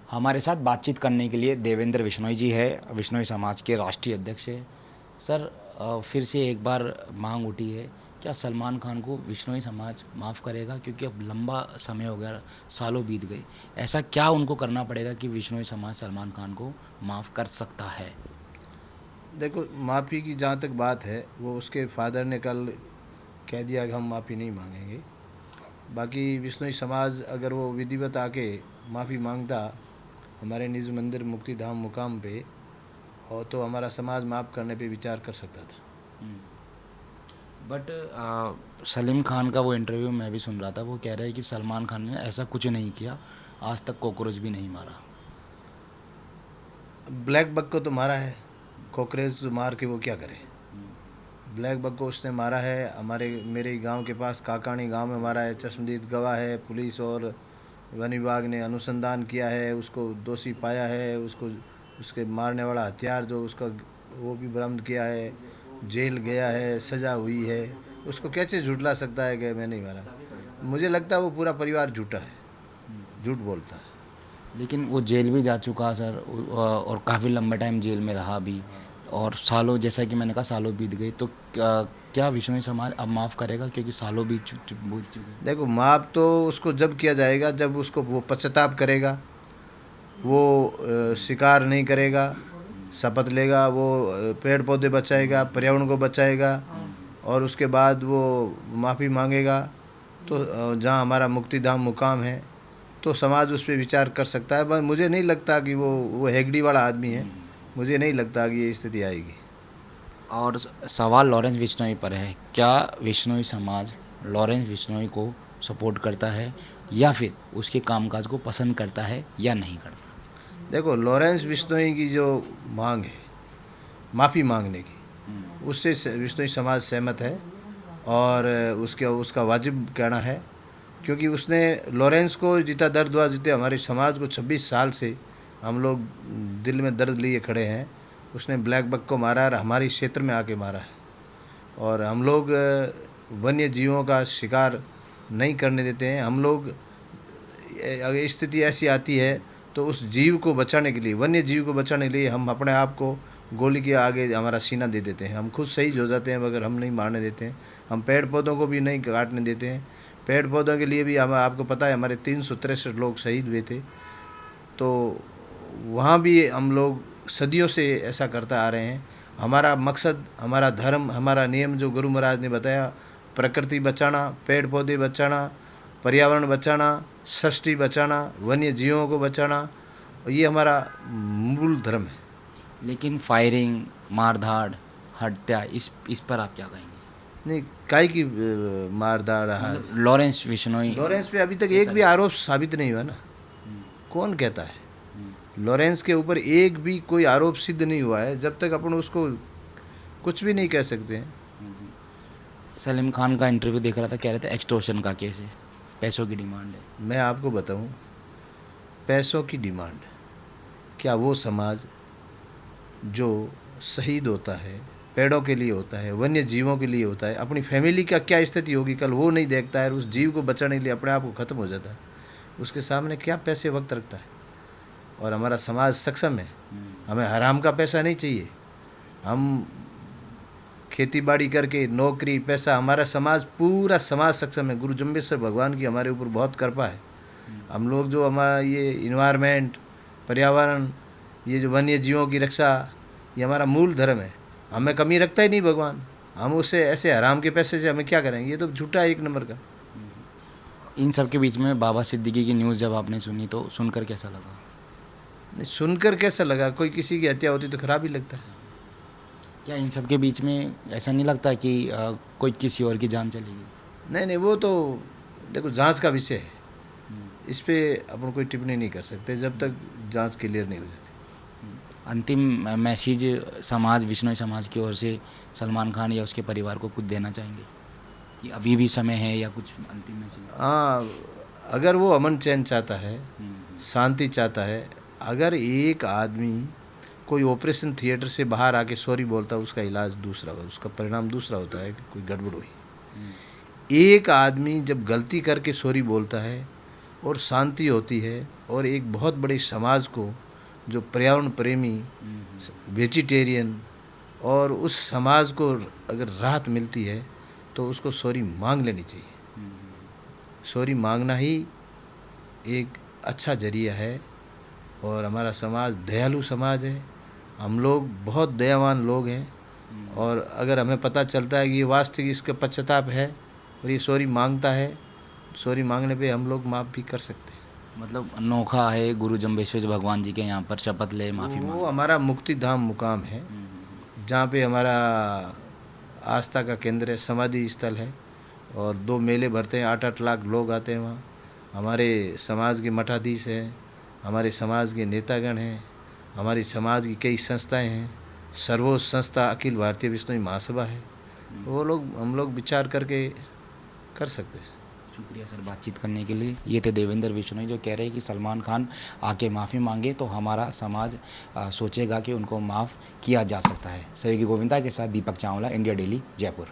हमारे साथ बातचीत करने के लिए देवेंद्र बिश्नोई जी है, बिश्नोई समाज के राष्ट्रीय अध्यक्ष है। सर, फिर से एक बार मांग उठी है, क्या सलमान खान को बिश्नोई समाज माफ़ करेगा? क्योंकि अब लंबा समय हो गया, सालों बीत गए। ऐसा क्या उनको करना पड़ेगा कि बिश्नोई समाज सलमान खान को माफ़ कर सकता है? देखो, माफ़ी की जहाँ तक बात है, वो उसके फादर ने कल कह दिया कि हम माफ़ी नहीं मांगेंगे। बाकी बिश्नोई समाज अगर वो विधिवत आके माफ़ी मांगता हमारे निज मंदिर मुक्तिधाम मुकाम पे, और तो हमारा समाज माफ़ करने पे विचार कर सकता था। बट सलीम खान का वो इंटरव्यू मैं भी सुन रहा था, वो कह रहे हैं कि सलमान खान ने ऐसा कुछ नहीं किया, आज तक कॉकरोच भी नहीं मारा। ब्लैक बक को तो मारा है, कॉकरेज मार के वो क्या करे। ब्लैक बक को उसने मारा है, हमारे मेरे गांव के पास काकानी गांव में मारा है। चश्मदीद गवाह है, पुलिस और वन विभाग ने अनुसंधान किया है, उसको दोषी पाया है। उसको उसके मारने वाला हथियार जो उसका वो भी बरामद किया है। जेल गया है, सज़ा हुई है। उसको कैसे झूठला सकता है कि मैं नहीं मारा। मुझे लगता है वो पूरा परिवार झूठा है, झूठ बोलता है। लेकिन वो जेल भी जा चुका सर, और काफ़ी लंबे टाइम जेल में रहा भी, और सालों, जैसा कि मैंने कहा, सालों बीत गए। तो क्या बिश्नोई समाज अब माफ़ करेगा? क्योंकि सालों बीत चुके। देखो, माफ़ तो उसको जब किया जाएगा जब उसको वो पश्चाताप करेगा, वो शिकार नहीं करेगा, शपथ लेगा, वो पेड़ पौधे बचाएगा, पर्यावरण को बचाएगा, और उसके बाद वो माफ़ी मांगेगा। तो जहाँ हमारा मुक्तिधाम मुकाम है, तो समाज उस पर विचार कर सकता है। बस मुझे नहीं लगता कि वो हेगड़ी वाला आदमी है। मुझे नहीं लगता कि ये स्थिति आएगी। और सवाल लॉरेंस बिश्नोई पर है, क्या बिश्नोई समाज लॉरेंस बिश्नोई को सपोर्ट करता है, या फिर उसके कामकाज को पसंद करता है या नहीं करता? देखो, लॉरेंस बिश्नोई की जो मांग है माफ़ी मांगने की, उससे बिश्नोई समाज सहमत है, और उसके उसका वाजिब कहना है। क्योंकि उसने लॉरेंस को जितना दर्द हुआ, जितने हमारे समाज को 26 साल से हम लोग दिल में दर्द लिए खड़े हैं, उसने ब्लैक बक को मारा और हमारे क्षेत्र में आके मारा है। और हम लोग वन्य जीवों का शिकार नहीं करने देते हैं। हम लोग अगर स्थिति ऐसी आती है तो उस जीव को बचाने के लिए, वन्य जीव को बचाने के लिए, हम अपने आप को गोली के आगे हमारा सीना दे देते हैं। हम खुद शहीद हो जाते हैं मगर हम नहीं मारने देते हैं। हम पेड़ पौधों को भी नहीं काटने देते हैं। पेड़ पौधों के लिए भी हम, आपको पता है, हमारे 363 लोग शहीद हुए थे। तो वहाँ भी हम लोग सदियों से ऐसा करता आ रहे हैं। हमारा मकसद, हमारा धर्म, हमारा नियम जो गुरु महाराज ने बताया, प्रकृति बचाना, पेड़ पौधे बचाना, पर्यावरण बचाना, सृष्टि बचाना, वन्य जीवों को बचाना, ये हमारा मूल धर्म है। लेकिन फायरिंग, मारधाड़, हत्या, इस पर आप क्या कहेंगे? नहीं, काहे की मारदार रहा है। मतलब लॉरेंस बिश्नोई। लॉरेंस पे अभी तक एक भी आरोप साबित नहीं हुआ ना। कौन कहता है? लॉरेंस के ऊपर एक भी कोई आरोप सिद्ध नहीं हुआ है। जब तक अपन उसको कुछ भी नहीं कह सकते हैं। सलीम खान का इंटरव्यू देख रहा था, कह रहे थे एक्सटॉर्शन का केस है, पैसों की डिमांड है। मैं आपको बताऊं, पैसों की डिमांड, क्या वो समाज जो शहीद होता है, पेड़ों के लिए होता है, वन्य जीवों के लिए होता है, अपनी फैमिली का क्या स्थिति होगी कल, वो नहीं देखता है और उस जीव को बचाने के लिए अपने आप को ख़त्म हो जाता है, उसके सामने क्या पैसे वक्त रखता है? और हमारा समाज सक्षम है। हमें हराम का पैसा नहीं चाहिए। हम खेती बाड़ी करके, नौकरी, पैसा, हमारा समाज, पूरा समाज सक्षम है। गुरु जम्बेश्वर भगवान की हमारे ऊपर बहुत कृपा है। हम लोग जो हमारा ये इन्वायरमेंट, पर्यावरण, ये जो वन्य जीवों की रक्षा, ये हमारा मूल धर्म है। हमें कमी रखता ही नहीं भगवान। हम उसे ऐसे हराम के पैसे से हमें क्या करेंगे? ये तो झूठा है एक नंबर का। इन सब के बीच में बाबा सिद्दीकी की न्यूज़ जब आपने सुनी, तो सुनकर कैसा लगा? नहीं, सुनकर कैसा लगा? कोई किसी की हत्या होती तो खराब ही लगता है। क्या इन सब के बीच में ऐसा नहीं लगता कि कोई किसी और की जान चलेगी? नहीं नहीं, वो तो देखो जांच का विषय है। इस पे अपन कोई टिप्पणी नहीं कर सकते जब तक जांच क्लियर नहीं हो जाती। अंतिम मैसेज समाज, बिश्नोई समाज की ओर से सलमान खान या उसके परिवार को कुछ देना चाहेंगे कि अभी भी समय है, या कुछ अंतिम मैसेज? हाँ, अगर वो अमन चैन चाहता है, शांति चाहता है, अगर एक आदमी कोई ऑपरेशन थिएटर से बाहर आके सॉरी बोलता है, उसका इलाज दूसरा हो, उसका परिणाम दूसरा होता है कि कोई गड़बड़ हुई। एक आदमी जब गलती करके सॉरी बोलता है, और शांति होती है, और एक बहुत बड़े समाज को जो पर्यावरण प्रेमी, वेजिटेरियन, और उस समाज को अगर राहत मिलती है तो उसको सॉरी मांग लेनी चाहिए। सॉरी मांगना ही एक अच्छा जरिया है। और हमारा समाज दयालु समाज है, हम लोग बहुत दयावान लोग हैं। और अगर हमें पता चलता है कि ये वास्तविक इसका पश्चाताप है और ये सॉरी मांगता है, सॉरी मांगने पे हम लोग माफ़ भी कर सकते हैं। मतलब अनोखा है, गुरु जम्बेश्वर भगवान जी के यहाँ पर शपथ ले माफ़ी वो मांग। हमारा मुक्तिधाम मुकाम है, जहाँ पे हमारा आस्था का केंद्र है, समाधि स्थल है, और 2 मेले भरते हैं, 8-8 लाख लोग आते हैं वहाँ। हमारे समाज के मठाधीश हैं, हमारे समाज के नेतागण हैं, हमारी समाज की कई संस्थाएं हैं, सर्वोच्च संस्था अखिल भारतीय विश्नोई महासभा है। वो लोग, हम लोग विचार करके कर सकते हैं। शुक्रिया सर बातचीत करने के लिए। ये थे देवेंद्र बिश्नोई जो कह रहे हैं कि सलमान खान आके माफ़ी मांगे तो हमारा समाज सोचेगा कि उनको माफ़ किया जा सकता है। सहयोगी गोविंदा के साथ दीपक चावला, इंडिया डेली, जयपुर।